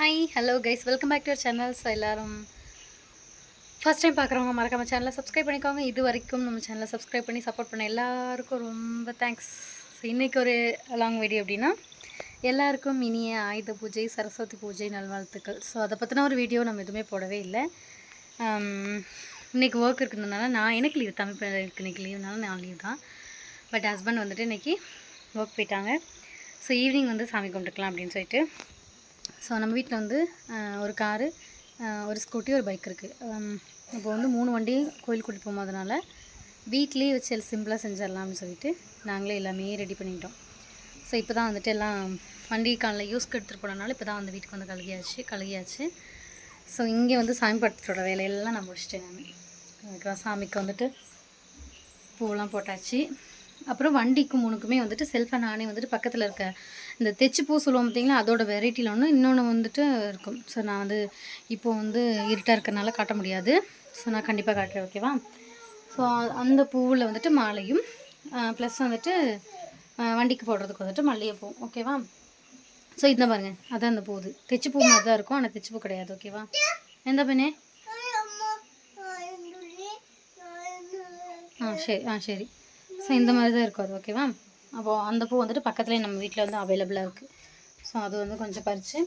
Hi hello guys, welcome back to our channel. So எல்லோரும் first time பார்க்குறவங்க மறக்காம சேனலை சப்ஸ்கிரைப் பண்ணிக்கோங்க. இது வரைக்கும் நம்ம சேனலை சப்ஸ்கிரைப் பண்ணி சப்போர்ட் பண்ண எல்லாருக்கும் ரொம்ப தேங்க்ஸ். ஸோ இன்றைக்கி ஒரு லாங் வீடியோ அப்படின்னா, எல்லாருக்கும் இனிய ஆயுத பூஜை, சரஸ்வதி பூஜை நல்வாழ்த்துக்கள். ஸோ அதை பற்றின ஒரு வீடியோ நம்ம எதுவுமே போடவே இல்லை. இன்றைக்கி ஒர்க் இருக்கிறதுனால எனக்கு லீவ், தமிழ் பிள்ளைகளுக்கு இன்றைக்கி லீவ்னால நான் லீவ் தான். பட் ஹஸ்பண்ட் வந்துட்டு இன்றைக்கி ஒர்க் போயிட்டாங்க. ஸோ ஈவினிங் வந்து சாமி கும்பிட்டுக்கலாம் அப்படின்னு சொல்லிட்டு. ஸோ நம்ம வீட்டில் வந்து ஒரு காரு, ஒரு ஸ்கூட்டி, ஒரு பைக் இருக்குது. இப்போ வந்து 3 வண்டி கோயில் கூட்டிகிட்டு போகும்போதனால வீட்லேயே வச்சு சிம்பிளாக செஞ்சிடலாம்னு சொல்லிட்டு நாங்களே எல்லாமே ரெடி பண்ணிட்டோம். ஸோ இப்போ தான் வந்துட்டு எல்லாம் வண்டி காலில் யூஸ்க்கு எடுத்துகிட்டு போனனால இப்போ தான் வந்து வீட்டுக்கு வந்து கழுகியாச்சு. ஸோ இங்கே வந்து சாமி படத்தோட வேலையெல்லாம் நான் முடிச்சிட்டேன். நான் சாமிக்கு வந்துட்டு பூவெல்லாம் போட்டாச்சு. அப்புறம் வண்டிக்கு 3க்குமே வந்துட்டு செல்ஃபை நானே வந்துட்டு பக்கத்தில் இருக்க இந்த தைச்சி பூ சொல்லுவோம் பார்த்திங்களா, அதோட வெரைட்டியில் இன்னொன்று வந்துட்டு இருக்கும். ஸோ நான் வந்து இப்போது வந்து இருட்டாக இருக்கிறனால காட்ட முடியாது. ஸோ நான் கண்டிப்பாக காட்டுறேன், ஓகேவா? ஸோ அந்த பூவில் வந்துட்டு மாலையும் ப்ளஸ் வந்துட்டு வண்டிக்கு போடுறதுக்கு வந்துட்டு மல்லிகைப்பூ, ஓகேவா? ஸோ இந்த பாருங்கள், அதான் அந்த பூ. தைச்சி பூ மாதிரி தான் இருக்கும், ஆனால் தைச்சி பூ கிடையாது, ஓகேவா? எந்த பண்ணே? சரி. ஸோ இந்த மாதிரி தான் இருக்கும் அது, ஓகேவா? அப்போது அந்த பூ வந்துட்டு பக்கத்துலேயே நம்ம வீட்டில் வந்து அவைலபிளாக இருக்குது. ஸோ அது வந்து கொஞ்சம் பறித்து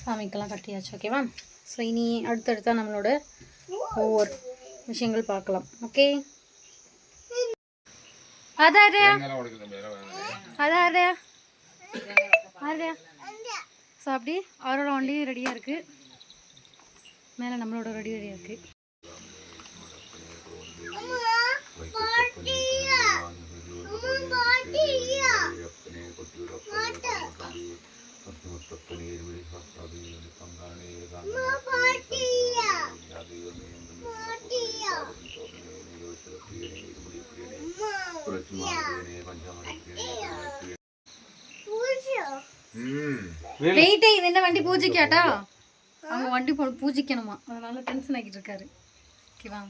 சாமிக்கெல்லாம் கட்டியாச்சு, ஓகேவா? ஸோ இனி அடுத்தடுத்தான் நம்மளோட ஒவ்வொரு விஷயங்கள் பார்க்கலாம், ஓகே? அதாரே ஸோ அப்படி அவரோட வண்டியும் ரெடியாக இருக்குது, மேலே நம்மளோட ரெடியாக இருக்குது. இந்த வண்டி பூஜைக்காட்டா, அவங்க வண்டி பூஜிக்கணுமா, அதனால டென்ஷன் ஆகிட்டு இருக்காரு, ஓகேவா?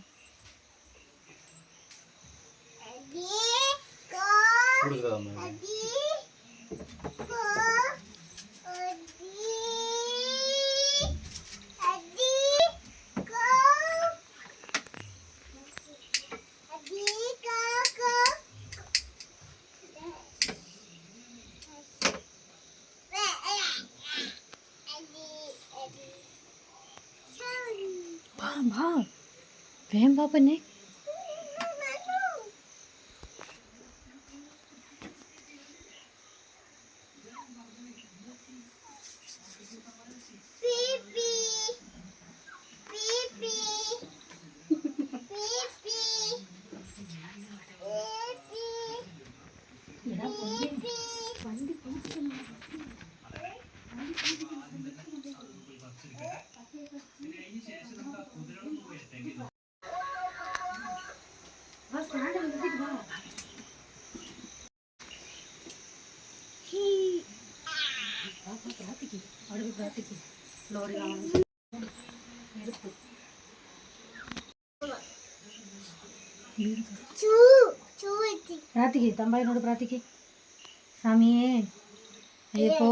வா வேம் வா பண்ணே. பிரார்த்திகை தம்பாயினோட பிரார்த்திகை சாமியே ஐயப்போ,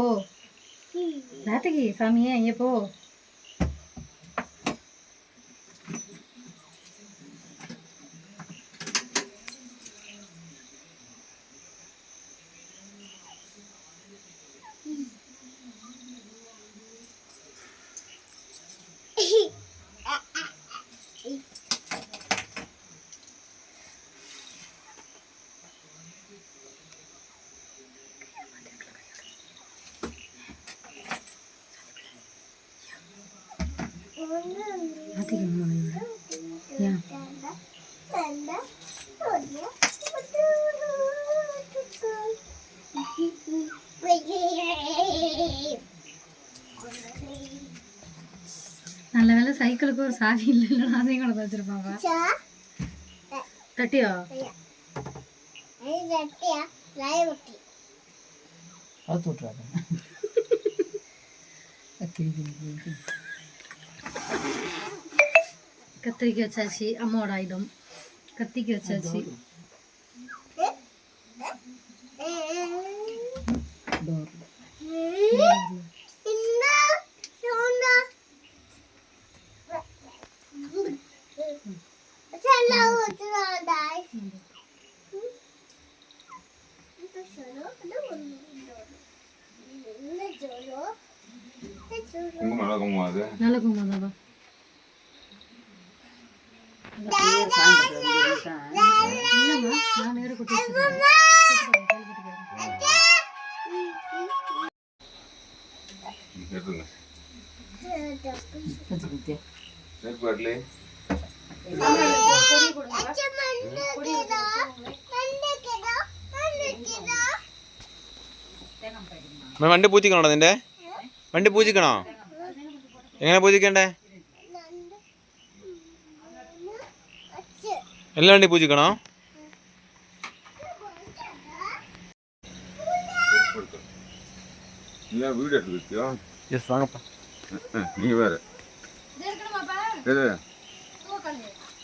பிரார்த்திகை சாமியே ஐயப்போ. நல்ல வேலை சைக்கிளுக்கு ஒரு சாவி இல்லை, அதையும் கொண்டு வச்சிருப்பாங்க. தட்டியா கத்திரிக்காய் வச்சாச்சு, அம்மாவோட ஆயுதம் கத்திரிக்காய் வச்சாச்சு. நல்ல குங்குமம் அது. நல்ல குங்குமம் தான்ப்பா. இல்லைம்மா, நான் நேரம் கொட்டி வச்சுருக்கேன். எடுத்துங்க. நெருப்பு காட்டலே. വണ്ടി പൂജിക്കണോടാ നിന്റെ വണ്ടി പൂജിക്കണോ എങ്ങനെ പൂജിക്കണ്ടേ എല്ലാ വണ്ടി പൂജിക്കണോ வீடு எடுத்துக்கிட்டியோ യെസ് വാങ്ങപ്പാ நீ வேற எது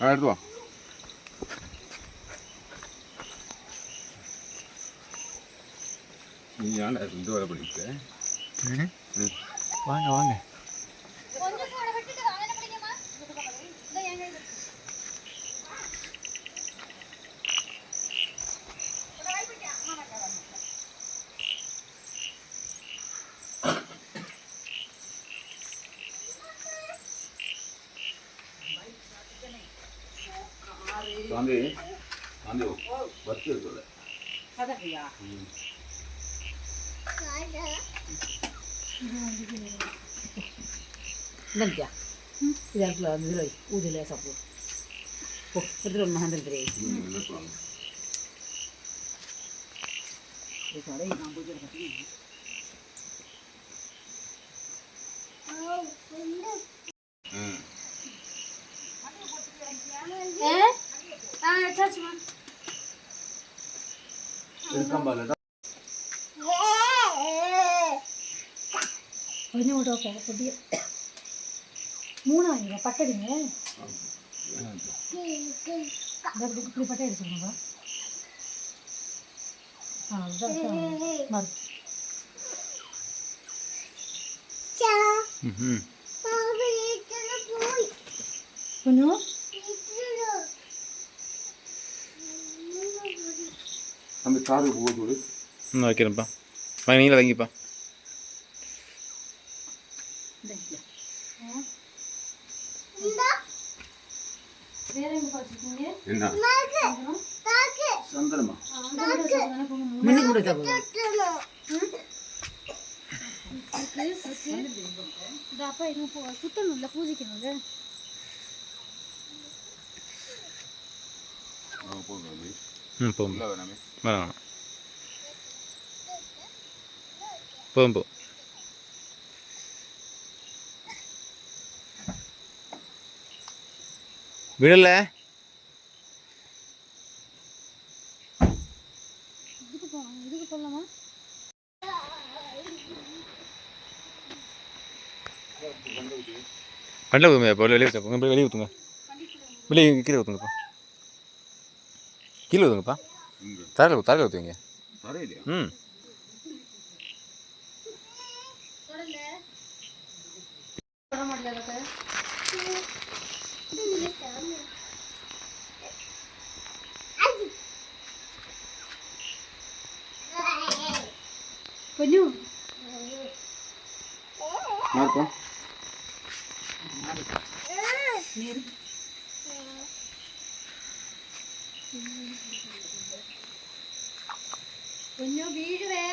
எடுத்து வா நீ ஏன்டா இந்த வேலை பண்ணிட்டு வாங்க வாங்க சாந்தி சாந்தி பத்து இருக்குல்ல Nanti ya, tidak keluar dulu, udah lihat sapu. Oh, betul mahal dari. Itu ada yang ambil dari sini. கொஞ்சம் கூட பொடிய 3 வாங்கிங்க பட்டடிங்க இப்படி பட்டை அடிச்சுக்கோங்க கொஞ்சம் அந்த காது போகுது வைக்கிறேன்ப்பா நீங்களே வாங்கிப்பா என்ன சந்தனமா Mending udah jago. இது அப்பா இன்னும் சுத்தணும்ல பூஜைக்கணும்ல போகும் வேணாம் போகும் போ விடல இதுக்கு போகலாமா கண்டில் ஊற்றுங்க இப்போ வெளியே ஊற்றுங்க வெளியே ஊற்றுங்க வெளியே கீழே ஊற்றுங்கப்பா கீழே ஊற்றுங்கப்பா தரையில் ஊற்றுவீங்க ம் கொஞ்சம் யாருப்பா கொஞ்சம் வீடுவே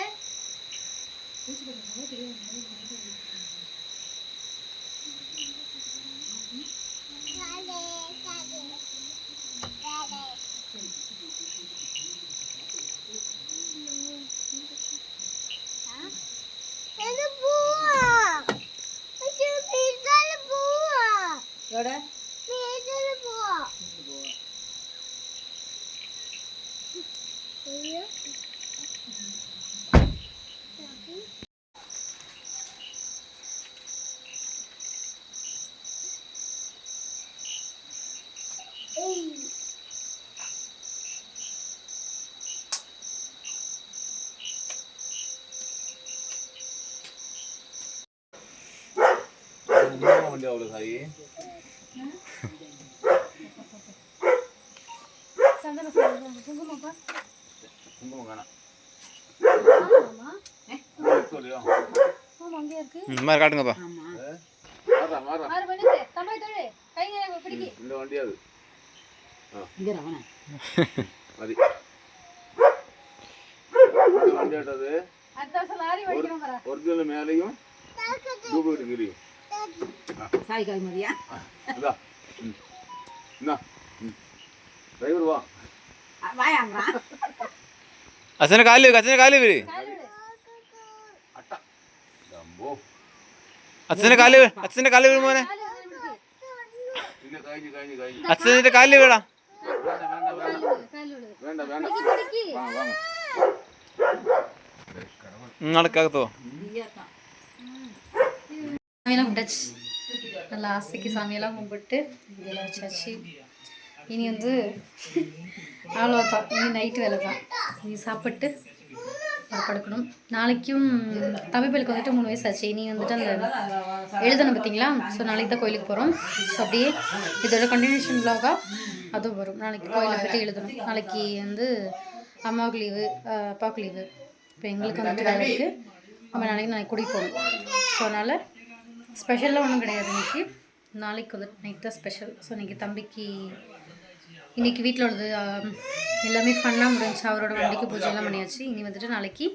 Yaudah. வண்டி அவ்வளோ சாயி குங்குமப்பா குங்குமம் வேணாம் ஆமா அங்கேயே இருக்கு இந்த மாதிரி காட்டுங்கப்பா Sama. மாறா மாறா ஆறு மணி சார் தம்மாய் தொழு கை நேரம் பிடிக்கி இந்த வண்டி அது இங்கே அவனை மதி இந்த வண்டி ஆட்டது அடுத்த வருஷம் லாரி வடிக்கணும் பாரா ஒரிஜினல் மேலேயும் டூப்ளிகேட் கீழேயும் சாய் காய் மதியா இந்தா இந்தா டிரைவர் வா வாயாங்க അച്ഛനെ കാല് വെക്ക് അച്ഛനെ കാല് വര് அட்டா தம்போ അച്ഛന്റെ കാല് വീട് മോനെ ഇല്ല കഴിഞ്ഞു കഴിഞ്ഞു കഴിഞ്ഞു അച്ഛന്റെ കാല് വീടാ വേണ്ട വേണ്ട വാ വാ നടക്കകത്തോ சாமியெல்லாம் கும்பிட்டாச்சு நல்லா ஆசைக்கு சாமியெல்லாம் கும்பிட்டு இதெல்லாம் வச்சாச்சு இனி வந்து அவ்வளோதான் இனி நைட்டு வேலை தான் இனி சாப்பிட்டு படுக்கணும். நாளைக்கும் தமிழ்களுக்கு வந்துட்டு 3 வயசு ஆச்சு. இனி வந்துட்டு அந்த எழுதணும் பார்த்தீங்களா. ஸோ நாளைக்கு தான் கோயிலுக்கு போகிறோம். ஸோ அப்படியே இதோட கண்டினியூஷன் vlog-ஆ அதுவும் வரும். நாளைக்கு கோயிலை பற்றி எழுதணும். நாளைக்கு வந்து அம்மாவுக்கு லீவு, அப்பாவுக்கு லீவு. இப்போ எங்களுக்கு வந்துட்டு வேலை இருக்குது. நம்ம நாளைக்கு கூட்டிகிட்டு போகணும். ஸோ அதனால் ஸ்பெஷலாக ஒன்றும் கிடையாது இன்றைக்கி. நாளைக்கு வந்துட்டு நைட் தான் ஸ்பெஷல். ஸோ இன்றைக்கி தம்பிக்கு இன்றைக்கி வீட்டில் உள்ளது எல்லாமே ஃபன்னாக முடிஞ்சிச்சு. அவரோட வண்டிக்கு பூஜையெல்லாம் பண்ணியாச்சு. இனி வந்துட்டு நாளைக்கு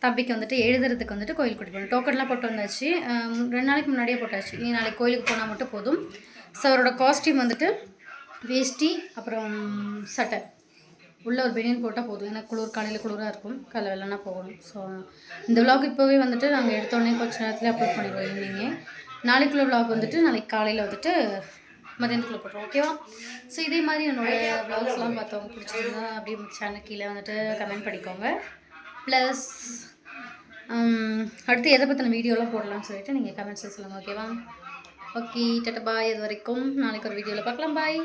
தம்பிக்கு வந்துட்டு எழுதுறதுக்கு வந்துட்டு கோயிலுக்கு கூட்டிட்டு போகணும். டோக்கன்லாம் போட்டு வந்தாச்சு. 2 நாளைக்கு முன்னாடியே போட்டாச்சு. இனி நாளைக்கு கோயிலுக்கு போனால் மட்டும் போதும். ஸோ அவரோட காஸ்டியூம் வந்துட்டு வேஷ்டி அப்புறம் சட்டை உள்ள ஒரு பெனியன் போட்டால் போதும். ஏன்னா காலையில் குளிராக இருக்கும். காலைல வெள்ளனா போகணும். ஸோ இந்த விலாக் இப்போவே வந்துட்டு நாங்கள் எடுத்தோடனே கொஞ்சம் நேரத்தில் அப்லோட் பண்ணிடுவோம் ஈவினிங்கே. நாளைக்குள்ள விலாக் வந்துட்டு நாளைக்கு காலையில் வந்துட்டு மதியானத்துக்குள்ளே போட்டுருவோம். ஓகேவா? ஸோ இதே மாதிரி என்னோடய விலாக்ஸ்லாம் பார்த்தவங்க பிடிச்சிருந்தா அப்படியே சேனல் கீழே வந்துட்டு கமெண்ட் பண்ணிக்கோங்க. ப்ளஸ் அடுத்து எதை பற்றின வீடியோலாம் போடலாம்னு சொல்லிட்டு நீங்கள் கமெண்ட்ஸில் சொல்லுங்கள். ஓகேவா? ஓகே, டாட்டா பாய். இது வரைக்கும் நாளைக்கு ஒரு வீடியோவில் பார்க்கலாம். பாய்.